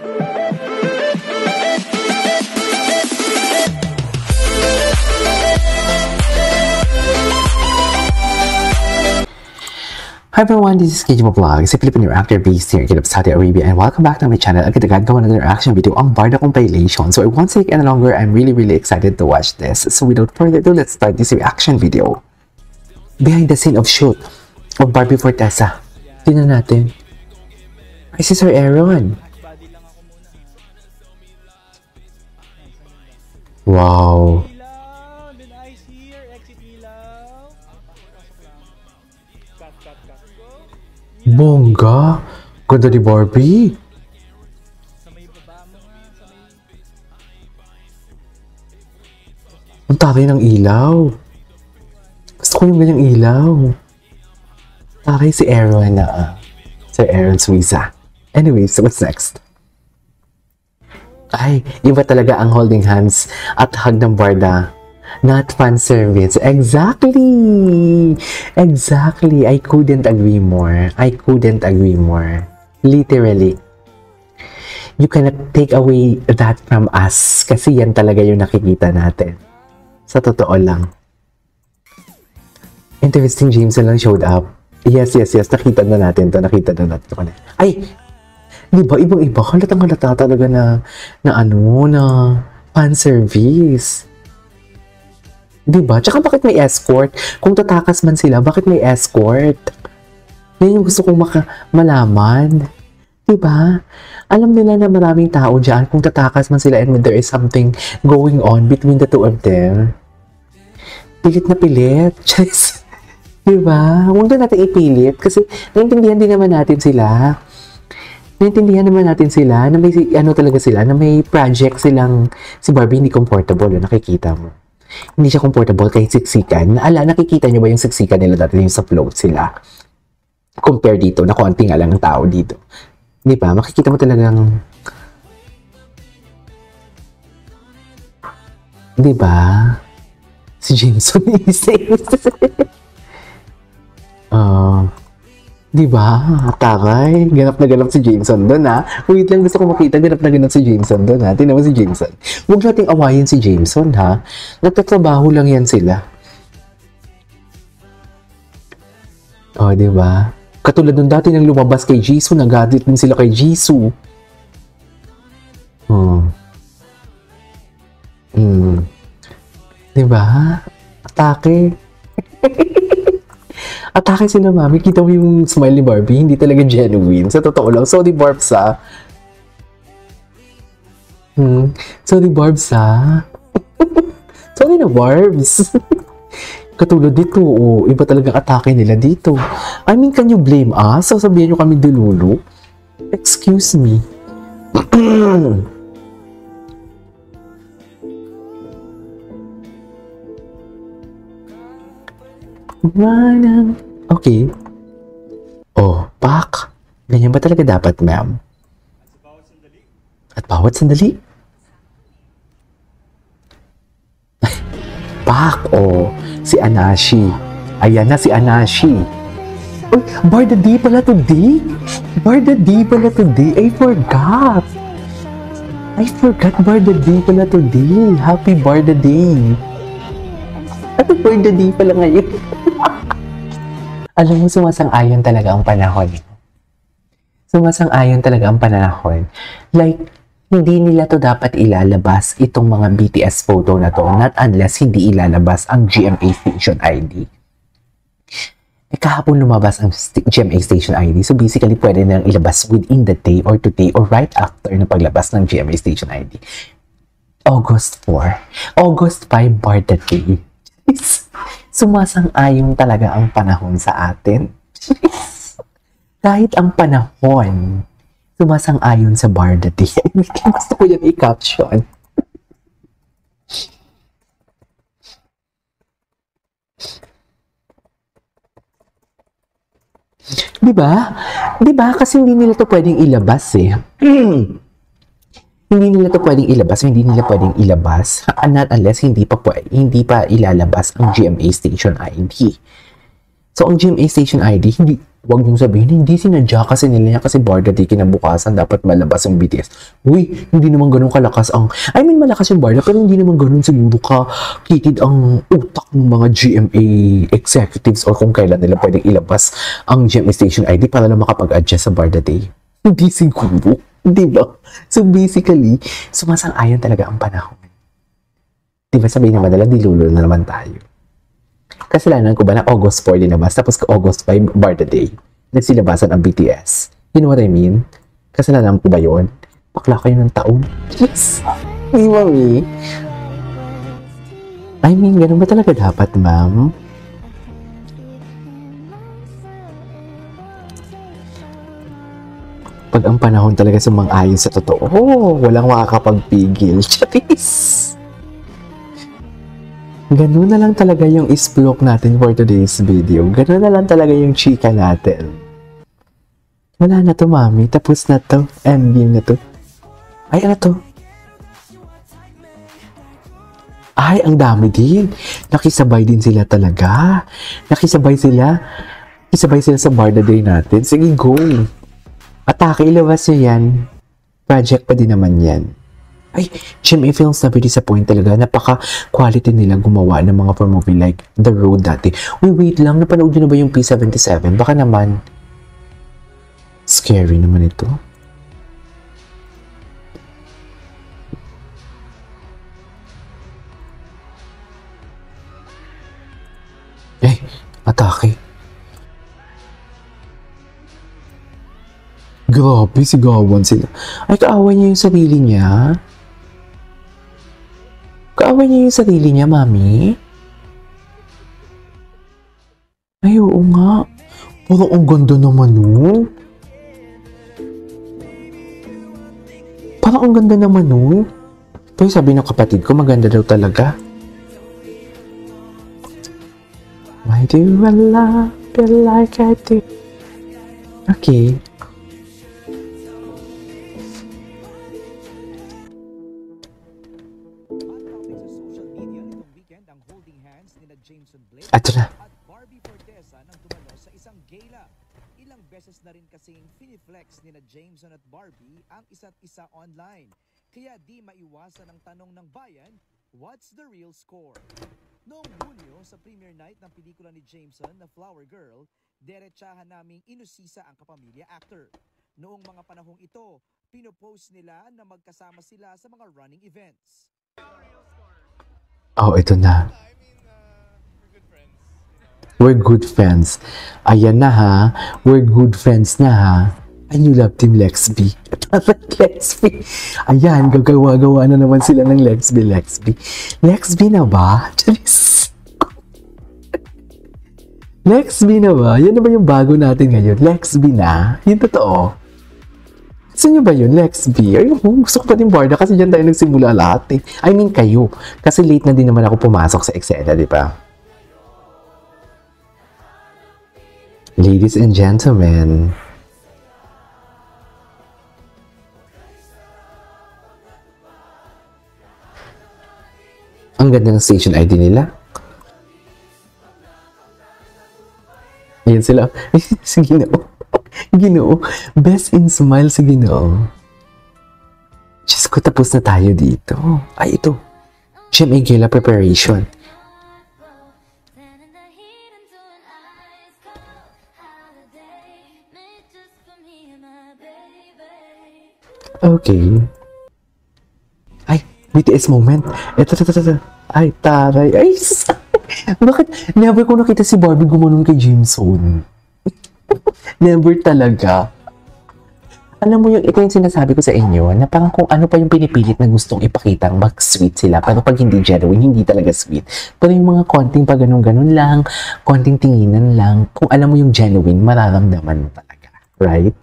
Hi everyone, this is KJ Vlog, a Filipino actor based here in Saudi Arabia, and welcome back to my channel. Agad gawa na ng reaction video ang Barda compilation. So I won't take any longer. I'm really excited to watch this. So without further ado, let's start this reaction video. Behind the scene of shoot of Barbie Forteza. Tingnan natin. Ay, si Sir Aaron. Wow. Bongga! Ganda ni Barbie! Ang taray ng ilaw! Gusto ko yung ganyang ilaw! Taray si Aaron na Sir Aaron Suiza. Anyways, so what's next? Ay, iba talaga ang holding hands at hug ng Barda. Not fan service. Exactly! Exactly. I couldn't agree more. I couldn't agree more. Literally. You cannot take away that from us. Kasi yan talaga yung nakikita natin. Sa totoo lang. Interesting, Jameson lang showed up. Yes. Nakita na natin to. Ay! Diba? Ibang-iba. Halatang-halata talaga na fan service. Diba? Tsaka bakit may escort? Kung tatakas man sila, bakit may escort? Yan yung gusto kong malaman. Diba? Alam nila na maraming tao dyan kung tatakas man sila and when there is something going on between the two of them. Pilit na pilit. Diba? Huwag na natin ipilit kasi naintindihan din naman natin sila. Naintindihan naman natin sila na may talaga sila, na may project silang si Barbie hindi comfortable. Nakikita mo. Hindi siya comfortable kahit siksikan. Nakikita nyo ba yung siksikan nila dati yung sa float sila? Compare dito, na konti nga lang ng tao dito. Di ba? Makikita mo talagang... Di ba? Si Jameson di ba? Taray. Ganap na ganap si Jameson doon, ha? Wait lang, gusto ko makita. Ganap na ganap si Jameson doon, ha? Tingnan mo si Jameson. Huwag nating awayin si Jameson, ha? Nagtatrabaho lang yan sila. Oh, di ba? Katulad nung dati nang lumabas kay Jisoo, nag-gadget din sila kay Jisoo. Di ba? Atake. Atake sila, mami. Kita mo yung smile ni Barbie. Hindi talaga genuine. Sa totoo lang. So, di Barbs, ha? So, di Barbs, ha? Sorry na, Barbs. Katulad dito, iba talagang atake nila dito. I mean, can you blame us? Sasabihin nyo kami dululu? Excuse me. Okay. Oh, pak. Ganyan ba talaga dapat, ma'am? At bawat sandali? Ay, pak. Oh, si Anashi. Ayan na si Anashi. Uy, Barda D pala today. Barda D pala today. I forgot Barda D pala today. Happy Barda Day. Happy Barda Day pala ngayon. Alam mo, sumasang-ayon talaga ang panahon. Sumasang-ayon talaga ang panahon. Like, hindi nila to dapat ilalabas itong mga BTS photo na to, not unless hindi ilalabas ang GMA Station ID. Kahapon lumabas ang GMA Station ID. So basically, pwede nang ilabas within the day or today or right after na paglabas ng GMA Station ID. August 4. August 5, Barda Day. Sumasang-ayon talaga ang panahon sa atin. Kahit ang panahon, sumasang-ayon sa Barda Day. Gusto ko yan i-caption. Diba? Diba? Kasi hindi nila to pwedeng ilabas eh. Hindi nila to pwedeng ilabas, hindi nila pwedeng ilabas not unless hindi pa ilalabas ang GMA Station ID. So, ang GMA Station ID, Huwag niyong sabihin, hindi sinadya kasi nila yan kasi Barda Day kinabukasan dapat malabas yung BTS. Uy, hindi naman ganun kalakas ang, I mean malakas yung Barda pero hindi naman ganun siguro kitid ang utak ng mga GMA executives or kung kailan nila pwedeng ilabas ang GMA station ID para lang makapag-adjust sa Barda Day. Hindi siguro. Di ba? So basically, sumasang-ayon talaga ang panahon. Di ba sabihin naman nila, dilulo na naman tayo. Kasalanan ko ba na August 4 dinabas, tapos August 5, Barda Day, nagsilabasan ang BTS. You know what I mean? Kasalanan ko ba yun? Bakla kayo ng taon? Yes! Di ba, me? I mean, ganun ba talaga dapat, ma'am? Pag ang panahon talaga sumang-ayon sa totoo, walang makakapagpigil. Charis! Ganun na lang talaga yung isplok natin for today's video. Ganun na lang talaga yung chika natin. Wala na to, mami. Tapos na to. Endgame na to. Ay, ano to? Ay, ang dami din. Nakisabay din sila talaga. Nakisabay sila. Nakisabay sila sa Barda Day natin. Sige, go. Atake, ilabas nyo yan. Project pa din naman yan. Ay, GMA Films na disappoint talaga. Napaka-quality nila gumawa ng mga for movie like The Road dati. Uy, wait lang. Napanood nyo na ba yung P77? Baka naman. Scary naman ito. Eh, atake. Grabe, sigawan sila. Ay, kaaway niya yung sarili niya. Kaaway niya yung sarili niya, mami. Ay, oo nga. Parang ang ganda naman nun. Parang ang ganda naman nun. Pero sabi ng kapatid ko, maganda daw talaga. Why do I love you like I do? Okay. Ato na. At Barbie Fortesa nang tumalo sa isang gala. Ilang beses na rin kasing finiflex ni na Jameson at Barbie ang isa't isa online. Kaya di maiwasan ang tanong ng bayan, what's the real score? Noong Hulyo, sa premiere night ng pelikula ni Jameson na Flower Girl, derechahan naming inusisa ang kapamilya actor. Noong mga panahong ito, pinopost nila na magkasama sila sa mga running events. Oh, ito na. We're good friends. Ayan na ha. We're good friends na ha. And you love Team Lexby. Lexby. Ayan, gagawa-gawa na naman sila ng Lexby. Lexby na ba? Charis. Lexby na ba? Yan na ba yung bago natin ngayon? Lexby na? Yung totoo. Gusto nyo ba yun? Lexby? Ay, gusto ko pa din Barda kasi dyan tayo nagsimula lahat eh. I mean kayo. Kasi late na din naman ako pumasok sa eksena, di ba? Ladies and gentlemen, ang ganda ng station ID nila. Ayan sila. Si Ginoo. Ginoo. Best in smile si Ginoo. Diyos ko, tapos na tayo dito. Ay, ito. GMA Gala Preparation. Okay. Ay, BTS moment. Ito. Ay, taray. Ay, bakit? Never ko nakita si Barbie gumanon kay Jameson. Never talaga. Alam mo yung, ito yung sinasabi ko sa inyo, na parang kung ano pa yung pinipilit na gustong ipakita, mag-sweet sila. Pero pag hindi genuine, hindi talaga sweet. Pero yung mga konting pa ganun-ganun lang, konting tinginan lang, kung alam mo yung genuine, mararamdaman mo talaga. Right?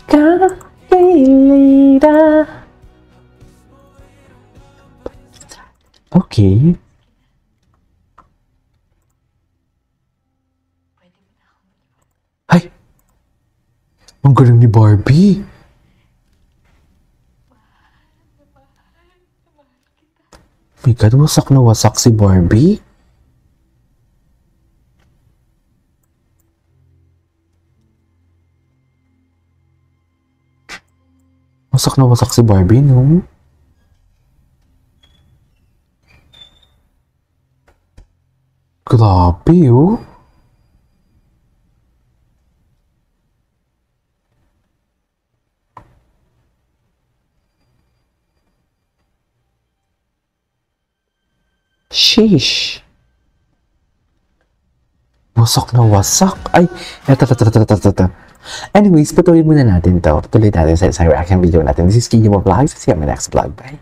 Calculator. Okay. Ay! Ang galing ni Barbie. My God, wasak na wasak si Barbie. Wasak na wasak si Barbie, no? Grabe, oh. Sheesh. Wasak na wasak. Ay, eto. Anyways, patuloy muna natin to. Patuloy natin sa isang reaction video natin. This is Kiki Mo Vlogs. See you on my next vlog. Bye.